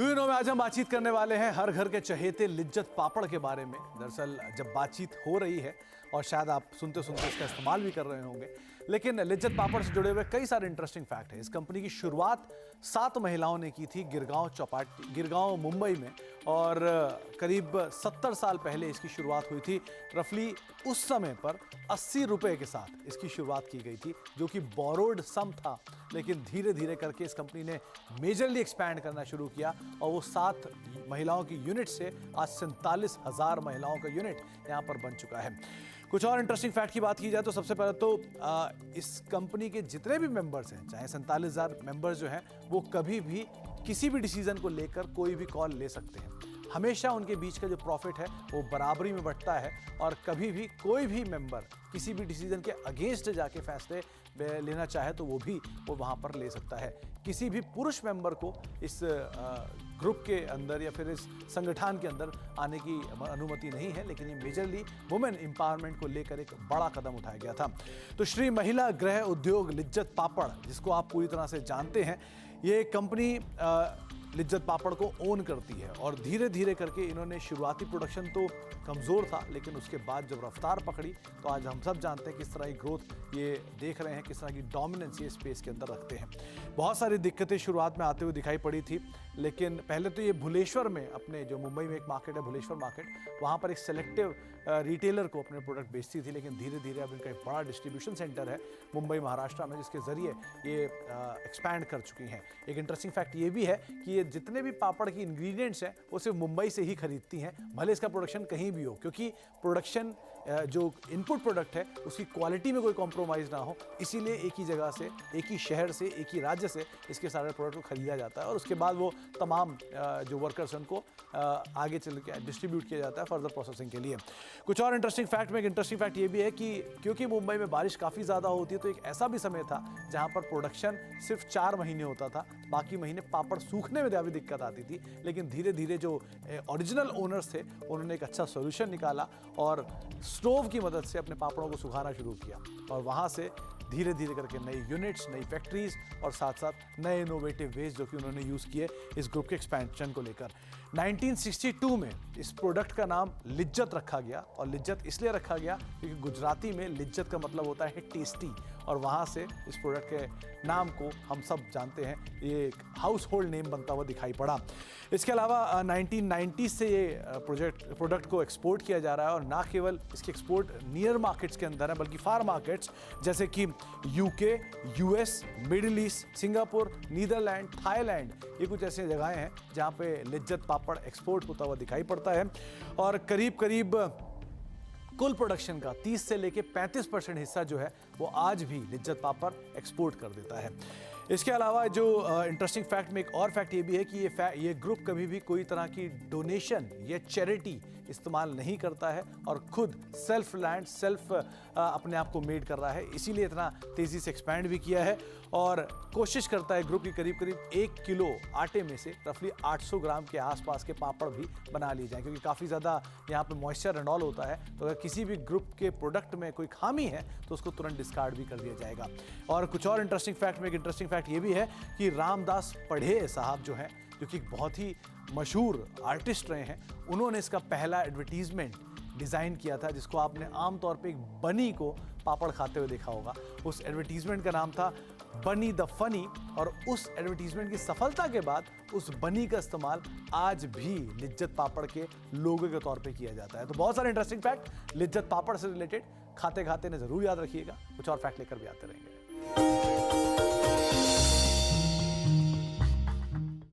Do you know में आज हम बातचीत करने वाले हैं हर घर के चहेते लिज्जत पापड़ के बारे में। दरअसल जब बातचीत हो रही है और शायद आप सुनते सुनते इसका इस्तेमाल भी कर रहे होंगे, लेकिन लिज्जत पापड़ से जुड़े हुए कई सारे इंटरेस्टिंग फैक्ट हैं। इस कंपनी की शुरुआत 7 महिलाओं ने की थी गिरगांव मुंबई में, और करीब 70 साल पहले इसकी शुरुआत हुई थी। रफली उस समय पर 80 रुपए के साथ इसकी शुरुआत की गई थी, जो कि बोरोड सम था। लेकिन धीरे धीरे करके इस कंपनी ने मेजरली एक्सपैंड करना शुरू किया और वो 7 महिलाओं की यूनिट से आज 47,000 महिलाओं का यूनिट यहाँ पर बन चुका है। कुछ और इंटरेस्टिंग फैक्ट की बात की जाए तो सबसे पहले तो इस कंपनी के जितने भी मेंबर्स हैं, चाहे 47,000 मेंबर्स जो हैं, वो कभी भी किसी भी डिसीजन को लेकर कोई भी कॉल ले सकते हैं। हमेशा उनके बीच का जो प्रॉफिट है वो बराबरी में बंटता है, और कभी भी कोई भी मेंबर किसी भी डिसीजन के अगेंस्ट जाके फैसले लेना चाहे तो वो वहाँ पर ले सकता है। किसी भी पुरुष मेंबर को इस ग्रुप के अंदर या फिर इस संगठन के अंदर आने की अनुमति नहीं है, लेकिन ये मेजरली वुमेन एम्पावरमेंट को लेकर एक बड़ा कदम उठाया गया था। तो श्री महिला गृह उद्योग लिज्जत पापड़, जिसको आप पूरी तरह से जानते हैं, ये कंपनी लिज्जत पापड़ को ओन करती है। और धीरे धीरे करके इन्होंने शुरुआती प्रोडक्शन तो कमज़ोर था, लेकिन उसके बाद जब रफ्तार पकड़ी तो आज हम सब जानते हैं किस तरह की ग्रोथ ये देख रहे हैं, किस तरह की डोमिनेंस ये स्पेस के अंदर रखते हैं। बहुत सारी दिक्कतें शुरुआत में आते हुए दिखाई पड़ी थी, लेकिन पहले तो ये भुलेश्वर में, अपने जो मुंबई में एक मार्केट है भुलेश्वर मार्केट, वहाँ पर एक सेलेक्टिव रिटेलर को अपने प्रोडक्ट बेचती थी। लेकिन धीरे धीरे अब इनका एक बड़ा डिस्ट्रीब्यूशन सेंटर है मुंबई महाराष्ट्र में, जिसके ज़रिए ये एक्सपैंड कर चुकी हैं। एक इंटरेस्टिंग फैक्ट ये भी है कि ये जितने भी पापड़ की इंग्रेडिएंट्स हैं वो सिर्फ मुंबई से ही खरीदती हैं, भले इसका प्रोडक्शन कहीं भी हो, क्योंकि प्रोडक्शन जो इनपुट प्रोडक्ट है उसकी क्वालिटी में कोई कॉम्प्रोमाइज़ ना हो, इसीलिए एक ही जगह से, एक ही शहर से, एक ही राज्य से इसके सारे प्रोडक्ट को खरीदा जाता है, और उसके बाद वो तमाम जो वर्कर्स हैं उनको आगे चल के डिस्ट्रीब्यूट किया जाता है फर्दर प्रोसेसिंग के लिए। कुछ और इंटरेस्टिंग फैक्ट में एक इंटरेस्टिंग फैक्ट ये भी है कि क्योंकि मुंबई में बारिश काफ़ी ज़्यादा होती है, तो एक ऐसा भी समय था जहाँ पर प्रोडक्शन सिर्फ 4 महीने होता था, बाकी महीने पापड़ सूखने में ज़्यादा दिक्कत आती थी। लेकिन धीरे धीरे जो ओरिजिनल ओनर्स थे उन्होंने एक अच्छा सोल्यूशन निकाला और स्टोव की मदद से अपने पापड़ों को सुखाना शुरू किया, और वहाँ से धीरे धीरे करके नई यूनिट्स, नई फैक्ट्रीज और साथ साथ नए इनोवेटिव वेज जो कि उन्होंने यूज़ किए इस ग्रुप के एक्सपेंशन को लेकर। 1962 में इस प्रोडक्ट का नाम लिज्जत रखा गया, और लिज्जत इसलिए रखा गया क्योंकि गुजराती में लिज्जत का मतलब होता है टेस्टी, और वहाँ से इस प्रोडक्ट के नाम को हम सब जानते हैं, ये एक हाउस होल्ड नेम बनता हुआ दिखाई पड़ा। इसके अलावा 1990 से ये प्रोडक्ट को एक्सपोर्ट किया जा रहा है, और ना केवल इसके एक्सपोर्ट नियर मार्केट्स के अंदर है, बल्कि फार मार्केट्स जैसे कि UK, US, Middle East, Singapore, Netherland, Thailand, ये कुछ ऐसी जगहें हैं जहाँ पे लिज्जत पापड़ एक्सपोर्ट होता हुआ दिखाई पड़ता है। और करीब करीब कुल प्रोडक्शन का 30 से लेके 35% हिस्सा जो है वो आज भी लिज्जत पापड़ एक्सपोर्ट कर देता है। इसके अलावा जो इंटरेस्टिंग फैक्ट में एक और फैक्ट ये भी है कि ये ग्रुप कभी भी कोई तरह की डोनेशन या चैरिटी इस्तेमाल नहीं करता है, और खुद सेल्फ रिलायंट, अपने आप को मेड कर रहा है, इसीलिए इतना तेज़ी से एक्सपैंड भी किया है। और कोशिश करता है ग्रुप की करीब करीब 1 किलो आटे में से रफली 800 ग्राम के आसपास के पापड़ भी बना लिए जाएं, क्योंकि काफ़ी ज़्यादा यहाँ पर मॉइस्चर एंड ऑल होता है, तो अगर किसी भी ग्रुप के प्रोडक्ट में कोई खामी है तो उसको तुरंत डिस्कार्ड भी कर दिया जाएगा। और कुछ और इंटरेस्टिंग फैक्ट में एक इंटरेस्टिंग फैक्ट ये भी है कि रामदास पढ़े साहब जो हैं, जो कि बहुत ही मशहूर आर्टिस्ट रहे हैं, उन्होंने इसका पहला एडवर्टीजमेंट डिज़ाइन किया था, जिसको आपने आमतौर पे एक बनी को पापड़ खाते हुए देखा होगा। उस एडवर्टीजमेंट का नाम था बनी द फनी, और उस एडवर्टीजमेंट की सफलता के बाद उस बनी का इस्तेमाल आज भी लिज्जत पापड़ के लोगो के तौर पे किया जाता है। तो बहुत सारे इंटरेस्टिंग फैक्ट लिज्जत पापड़ से रिलेटेड खाते खाते ने ज़रूर याद रखिएगा। कुछ और फैक्ट लेकर भी आते रहेंगे।